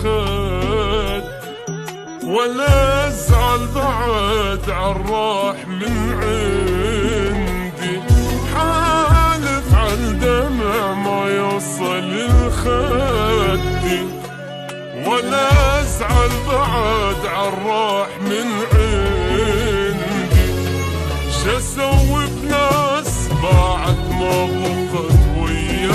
الخد، ولا ازعل بعد عالراح من عندي، حالف عالدمع ما يوصل الخدي، ولا ازعل بعد عالراح من عندي. شسوي بناس بعد ما بقت وياي،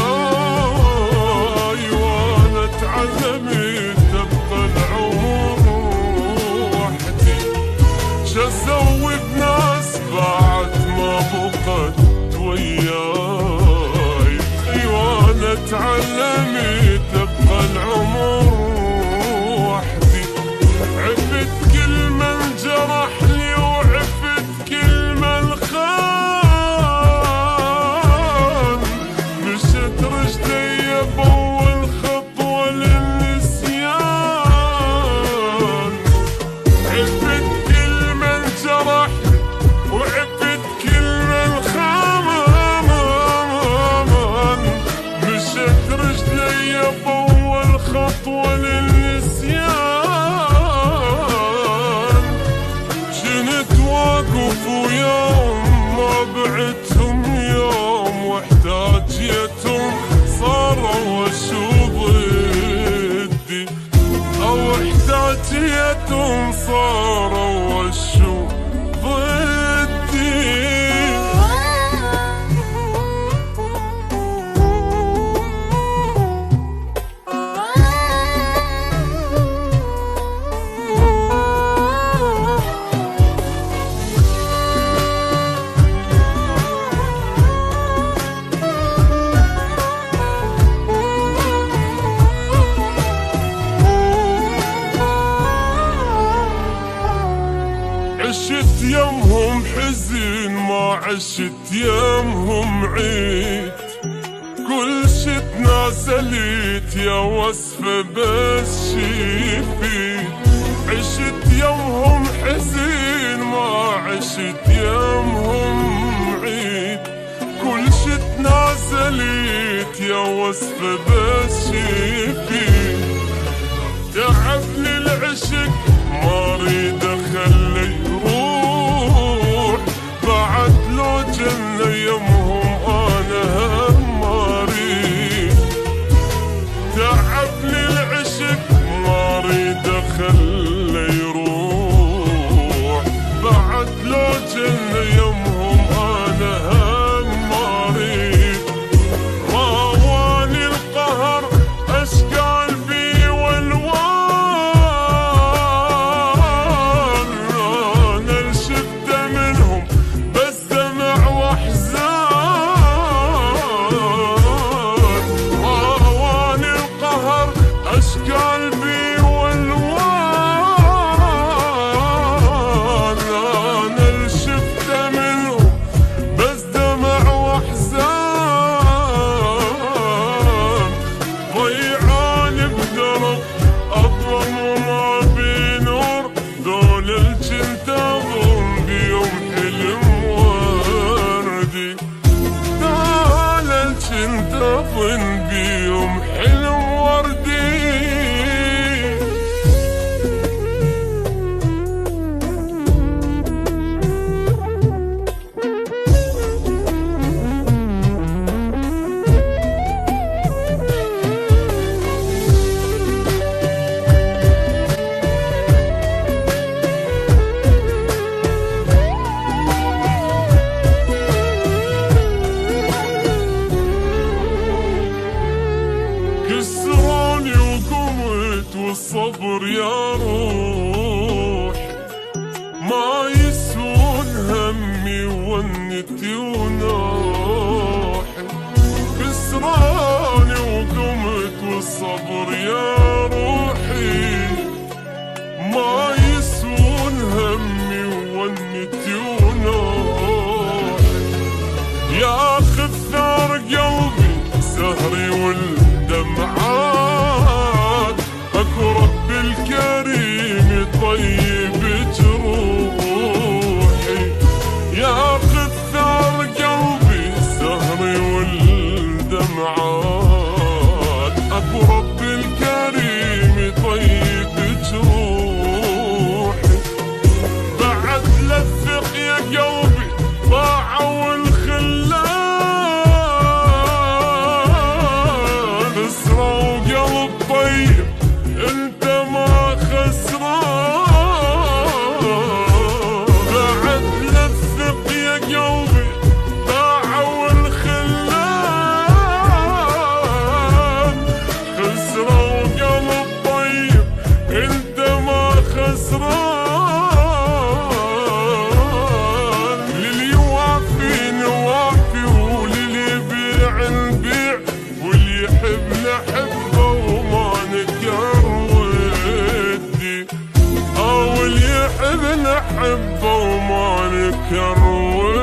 وانا اتعلمت تبقى العمر وحدي. شسوي بناس بعد ما بقت وياي، وانا اتعلمت تبقى العمر وحدي. عفت كل من جرح لي، وعفت كل من خان، مشت رجلي بأول خطوة للنسيان. عفت كل من جرح وعفت كل من خان، مشت رجلي بأول خطوة للنسيان. جنت واقف ويوم ما بعتهم يوم، واحتاجيتهم صاروا وشو ضدي، او احتاجيتهم صاروا وشو ضدي. عشت يمهم حزن، ما عشت يمهم عيد، كل شي تنازلت يا وصفة بس شيفي. عشت يمهم حزن، ما عشت يمهم عيد، كل شي تنازلت يا وصفة بس شيفي. تعبني العشق ما اريد اخليه يروح، بعد لو جنة يمهم انا هم ما اريد. تعبني العشق ما اريد اخليه يروح، بعد لو جنة يمهم انا هم ما اريد. راواني القهر اشكال بي والوان، انا الشفت منهم بس دمع واحزان. راواني القهر اشكال بي والوان، انا الشفت منهم بس دمع واحزان. ضيعاني بدرب اظلم وما بنور، دول الجنت اظن بيوم حلم وردي، دول الجنت اظن بيوم حلم وردي. كسروني وقمت والصبر يا روح، ما يسون همي ونتي ونوحي. كسروني وقمت والصبر يا روحي، ما يسون همي ونتي ونوحي. ياخذ ثار قلبي سهري والدمعات، اكو رب الكريم نحبه وما نكروت.